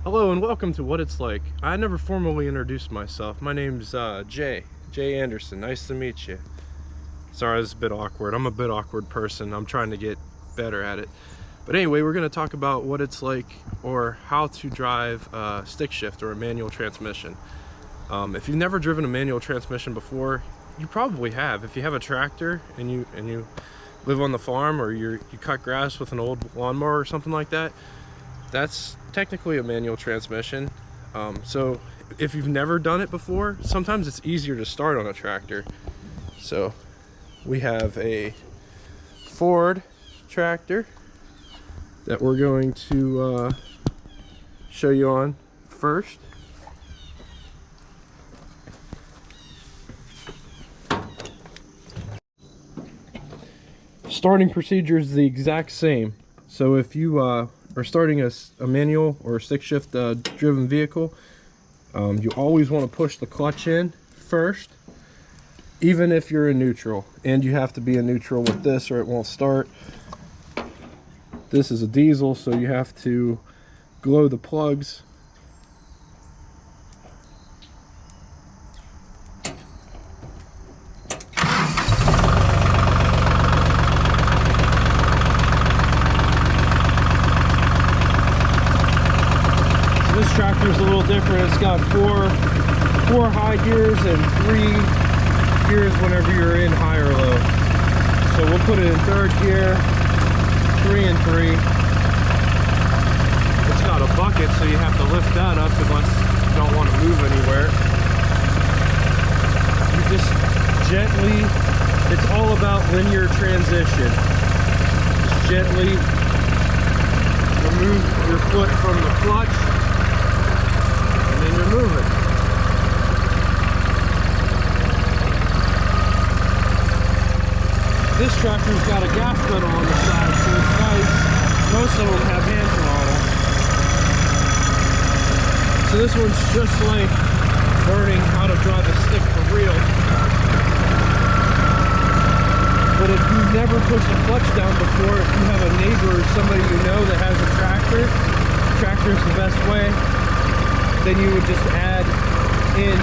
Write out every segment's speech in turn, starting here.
Hello and welcome to What It's Like. I never formally introduced myself. My name's Jay Anderson. Nice to meet you. Sorry, this is a bit awkward. I'm a bit awkward person. I'm trying to get better at it. But anyway, we're going to talk about what it's like or how to drive a stick shift or a manual transmission. If you've never driven a manual transmission before, you probably have. If you have a tractor and you live on the farm, or you cut grass with an old lawnmower or something like that, that's technically a manual transmission. So if you've never done it before, sometimes it's easier to start on a tractor. So we have a Ford tractor that we're going to show you on first. Starting procedure is the exact same. So if you are starting a manual or a stick shift driven vehicle, you always want to push the clutch in first, even if you're in neutral. And you have to be in neutral with this or it won't start. This is a diesel, so you have to glow the plugs. This tractor is a little different. It's got four high gears and 3 gears whenever you're in high or low. So we'll put it in 3rd gear, 3 and 3. It's got a bucket, so you have to lift that up unless you don't want to move anywhere. You just gently, it's all about linear transition. Just gently remove your foot from the clutch, and then you're moving. This tractor's got a gas pedal on the side, so it's nice. Most of them have hand throttle. So this one's just like learning how to drive a stick for real. But if you've never pushed a clutch down before, if you have a neighbor or somebody you know that has a tractor's the best way, then you would just add in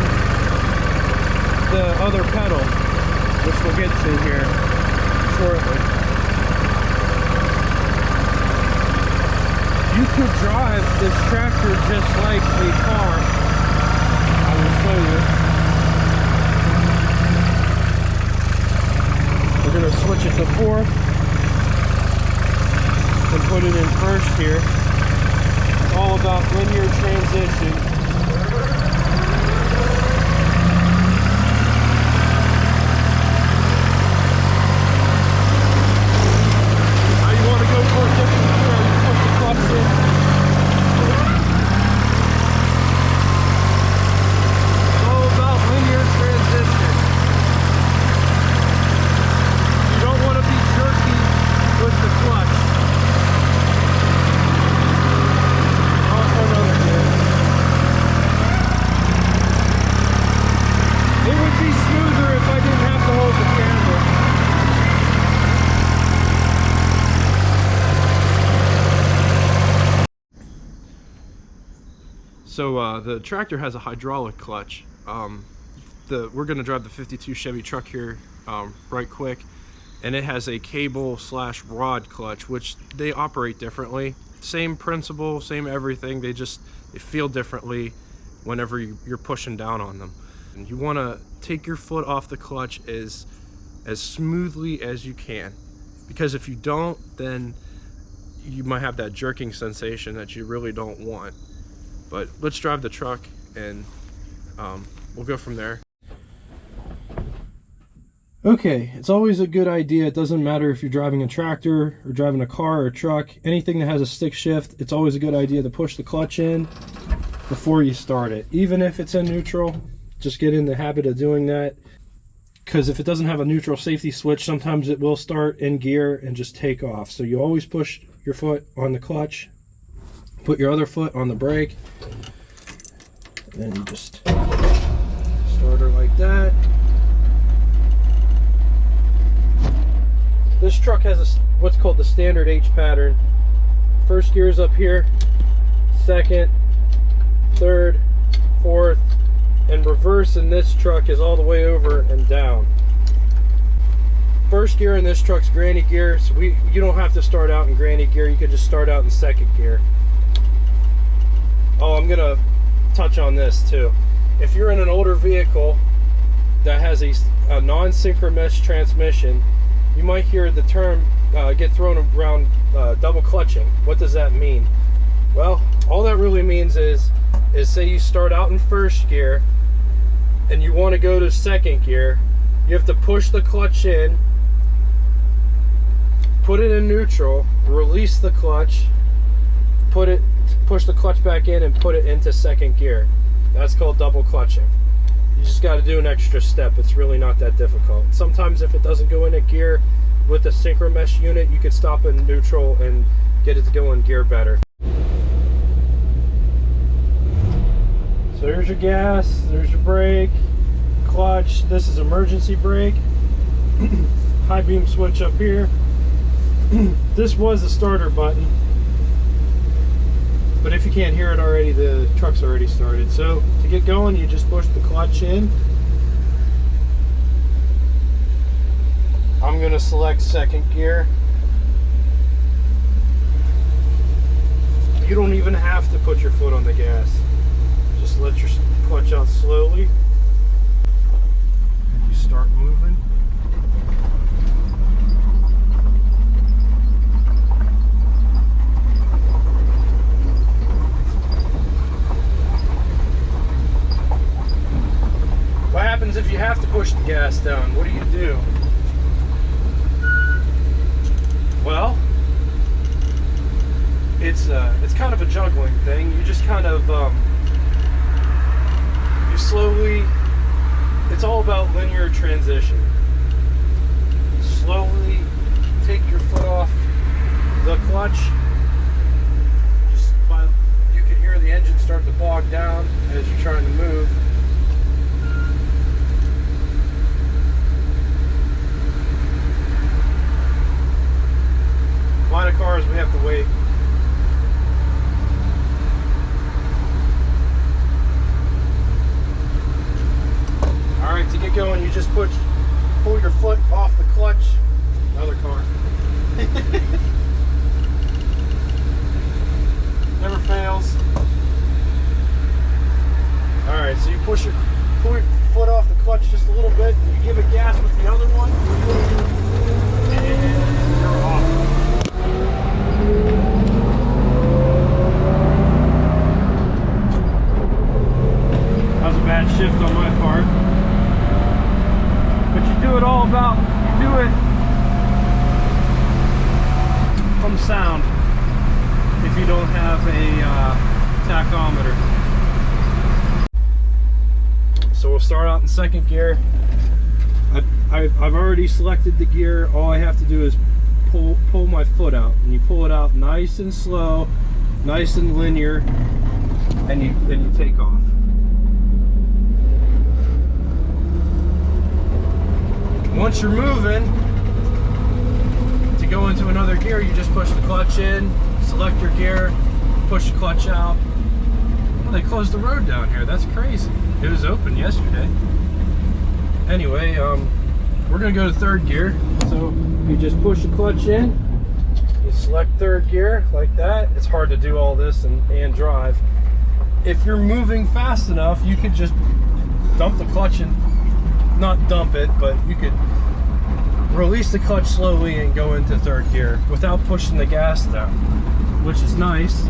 the other pedal, which we'll get to here shortly. You could drive this tractor just like a car. I will show you. We're going to switch it to 4th and put it in 1st here. It's all about linear transition. So the tractor has a hydraulic clutch. We're going to drive the 52 Chevy truck here right quick, and it has a cable/rod clutch, which they operate differently. Same principle, same everything. They feel differently whenever you're pushing down on them. And you want to take your foot off the clutch as smoothly as you can, because if you don't, then you might have that jerking sensation that you really don't want. But let's drive the truck and we'll go from there. Okay, it's always a good idea. It doesn't matter if you're driving a tractor or driving a car or a truck, anything that has a stick shift, it's always a good idea to push the clutch in before you start it. Even if it's in neutral, just get in the habit of doing that, because if it doesn't have a neutral safety switch, sometimes it will start in gear and just take off. So you always push your foot on the clutch, put your other foot on the brake, and then you just start her like that. This truck has what's called the standard H pattern. First gear is up here, second, third, fourth, and reverse in this truck is all the way over and down. First gear in this truck's granny gear, so you don't have to start out in granny gear, you could just start out in second gear. Oh, I'm gonna touch on this too. If you're in an older vehicle that has a non-synchromesh transmission, you might hear the term get thrown around, double clutching. What does that mean? Well, all that really means is say you start out in first gear and you want to go to second gear, you have to push the clutch in, put it in neutral, release the clutch, push the clutch back in and put it into second gear. That's called double clutching. You just got to do an extra step. It's really not that difficult. Sometimes if it doesn't go into gear with the synchromesh unit, you could stop in neutral and get it to go in gear better. So there's your gas, there's your brake, clutch. This is emergency brake. High beam switch up here. This was the starter button, but if you can't hear it already, the truck's already started. So to get going, you just push the clutch in. I'm going to select second gear. You don't even have to put your foot on the gas. Just let your clutch out slowly. You start moving. What happens if you have to push the gas down? What do? Well, it's kind of a juggling thing. You just kind of you slowly. It's all about linear transition. Slowly take your foot off the clutch. You can hear the engine start to bog down as you're trying to move. A lot of cars we have to wait. Alright, to get going, you just pull your foot off the clutch. Another car. Never fails. Alright, so you pull your foot off the clutch just a little bit, and you give it gas with the other one, and you're off. That was a bad shift on my part. But you do it from sound if you don't have a tachometer. So we'll start out in second gear. I've already selected the gear. All I have to do is pull my foot out, and you pull it out nice and slow, nice and linear, and you take off. Once you're moving to go into another gear, you just push the clutch in, select your gear, push the clutch out. Well, they closed the road down here. That's crazy. It was open yesterday. Anyway, we're gonna go to third gear. So you just push the clutch in, you select third gear like that. It's hard to do all this and drive. If you're moving fast enough, you could just dump the clutch in, not dump it, but you could release the clutch slowly and go into third gear without pushing the gas down, which is nice.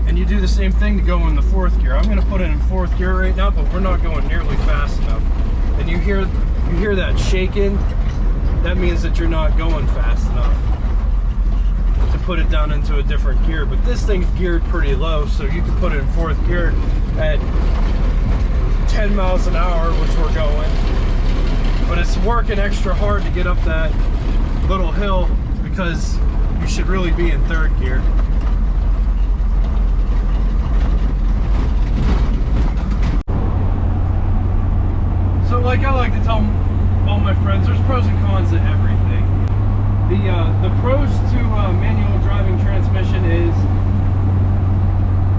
And you do the same thing to go in the fourth gear. I'm going to put it in fourth gear right now, but we're not going nearly fast enough. And you hear that shaking, that means that you're not going fast enough to put it down into a different gear. But this thing's geared pretty low, so you can put it in fourth gear at 10 miles an hour, which we're going. But it's working extra hard to get up that little hill because you should really be in third gear. So like I like to tell all my friends, there's pros and cons to everything. The pros to manual driving transmission is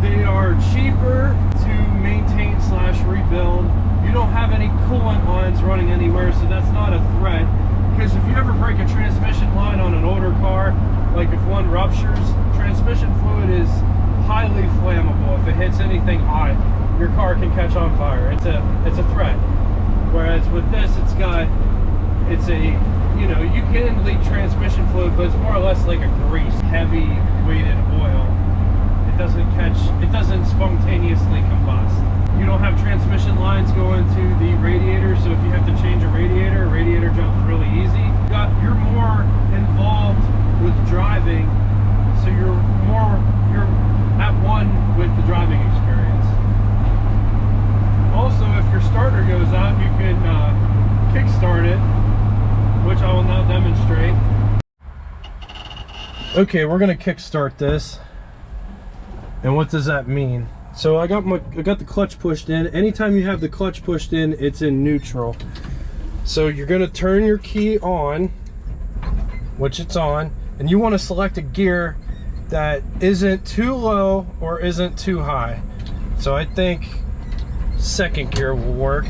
they are cheaper to maintain / rebuild. You don't have any coolant lines running anywhere, so that's not a threat. Because if you ever break a transmission line on an older car, like if one ruptures, transmission fluid is highly flammable. If it hits anything hot, your car can catch on fire. It's a threat. Whereas with this, you know, you can leak transmission fluid, but it's more or less like a grease, heavy weighted oil. It doesn't spontaneously combust. You don't have transmission lines going to the radiator, so if you have to change a radiator jumps really easy. You're more involved with driving, so you're at one with the driving experience. Also, if your starter goes out, you can kickstart it, which I will now demonstrate. Okay, we're gonna kickstart this. And what does that mean? So I got the clutch pushed in. Anytime you have the clutch pushed in, it's in neutral. So you're gonna turn your key on, which it's on, and you want to select a gear that isn't too low or isn't too high. So I think second gear will work.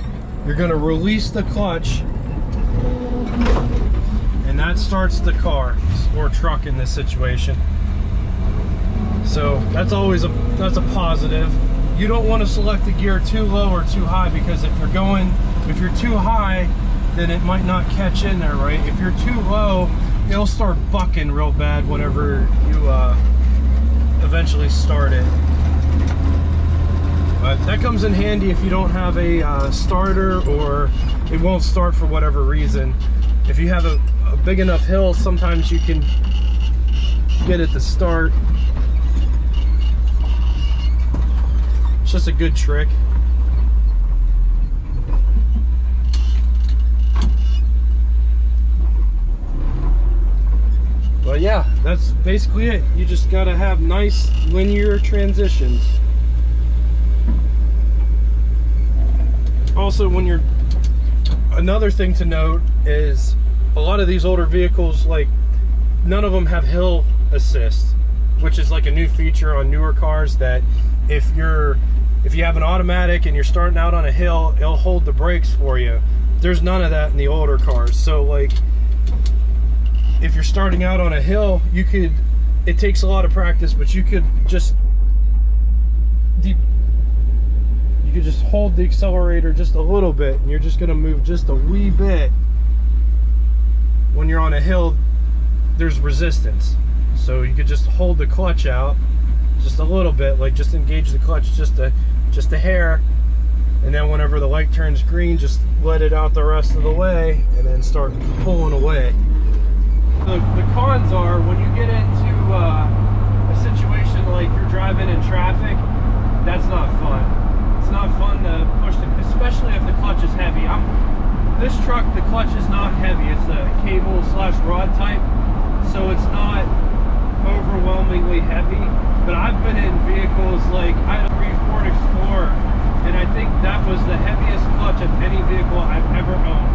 You're gonna release the clutch, and that starts the car or truck in this situation. So that's a positive. You don't want to select the gear too low or too high, because if you're too high, then it might not catch in there, right? If you're too low, it'll start bucking real bad whenever you eventually start it. But that comes in handy if you don't have a starter, or it won't start for whatever reason. If you have a big enough hill, sometimes you can get it to start. It's just a good trick. But yeah, that's basically it. You just gotta have nice linear transitions. Also, another thing to note is a lot of these older vehicles, like, none of them have hill assist, which is like a new feature on newer cars, that if you have an automatic and you're starting out on a hill, it'll hold the brakes for you. There's none of that in the older cars. So like, if you're starting out on a hill, it takes a lot of practice, but you could just hold the accelerator just a little bit, and you're just gonna move just a wee bit. When you're on a hill, there's resistance, so you could just hold the clutch out just a little bit, like just engage the clutch just a hair, and then whenever the light turns green, just let it out the rest of the way and then start pulling away. The cons are, when you get into a situation like you're driving in traffic, that's not fun. It's not fun to push especially if the clutch is heavy. This truck, the clutch is not heavy. It's a cable/rod type, so it's not overwhelmingly heavy. But I've been in vehicles like, I had a Ford Explorer, and I think that was the heaviest clutch of any vehicle I've ever owned.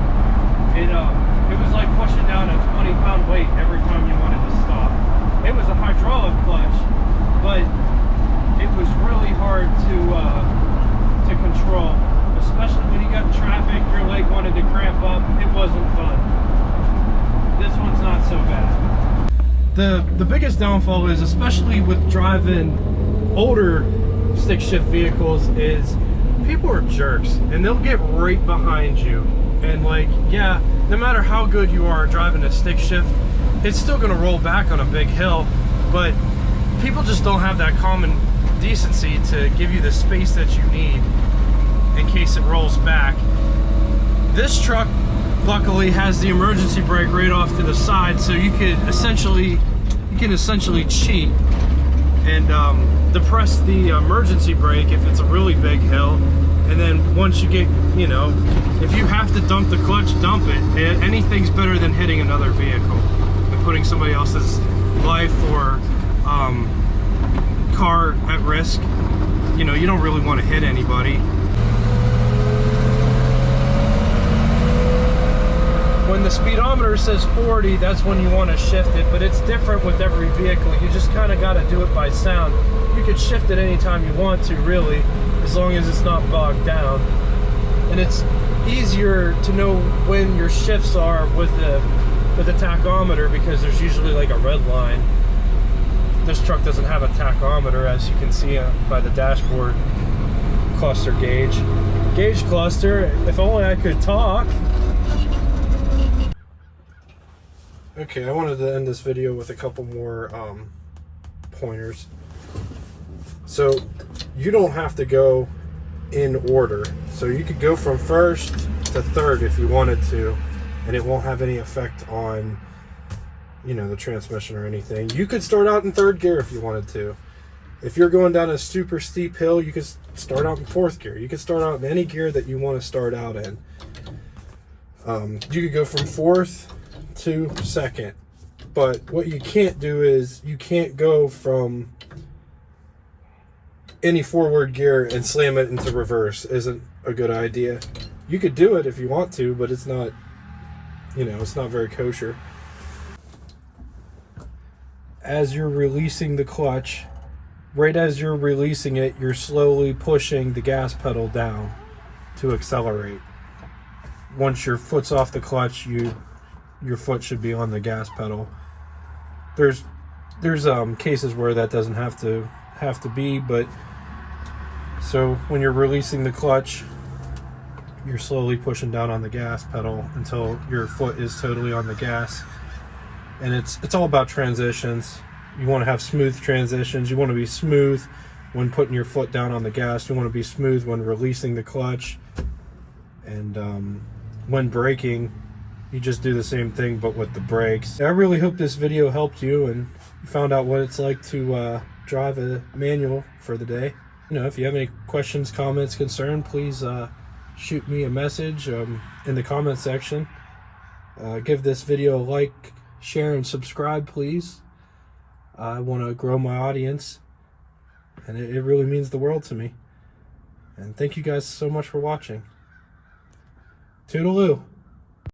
It was like pushing down a 20-pound weight every time you wanted to stop. It was a hydraulic clutch, but it was really hard to control, especially when you got in traffic, your leg wanted to cramp up. It wasn't fun. This one's not so bad. The biggest downfall is, especially with driving older stick shift vehicles, is people are jerks, and they'll get right behind you. And like, yeah, no matter how good you are driving a stick shift, it's still gonna roll back on a big hill, but people just don't have that common decency to give you the space that you need in case it rolls back. This truck luckily has the emergency brake right off to the side, so you can essentially cheat and depress the emergency brake if it's a really big hill. And then once you get, if you have to dump the clutch, dump it. Anything's better than hitting another vehicle and putting somebody else's life or car at risk. You don't really want to hit anybody. when the speedometer says 40, that's when you want to shift it, but it's different with every vehicle. You just kind of got to do it by sound. You could shift it anytime you want to, really, as long as it's not bogged down. And it's easier to know when your shifts are with the tachometer, because there's usually like a red line. This truck doesn't have a tachometer, as you can see by the dashboard cluster gauge cluster. If only I could talk. Okay, I wanted to end this video with a couple more pointers. So you don't have to go in order. So you could go from first to third if you wanted to, and it won't have any effect on, you know, the transmission or anything. You could start out in third gear if you wanted to. If you're going down a super steep hill, you could start out in fourth gear. You could start out in any gear that you want to start out in. You could go from fourth to second. But what you can't do is you can't go from any forward gear and slam it into reverse. Isn't a good idea. You could do it if you want to, but it's not, you know, it's not very kosher. As you're releasing the clutch, right as you're releasing it, you're slowly pushing the gas pedal down to accelerate. Once your foot's off the clutch, your foot should be on the gas pedal. There's cases where that doesn't have to be, but so when you're releasing the clutch, you're slowly pushing down on the gas pedal until your foot is totally on the gas. And it's all about transitions. You want to have smooth transitions. You want to be smooth when putting your foot down on the gas. You want to be smooth when releasing the clutch. And when braking, you just do the same thing but with the brakes. I really hope this video helped you and you found out what it's like to drive a manual for the day. You know, if you have any questions, comments, concern, please shoot me a message in the comment section. Give this video a like, share, and subscribe, please. I want to grow my audience, and it really means the world to me. And thank you guys so much for watching. Toodaloo.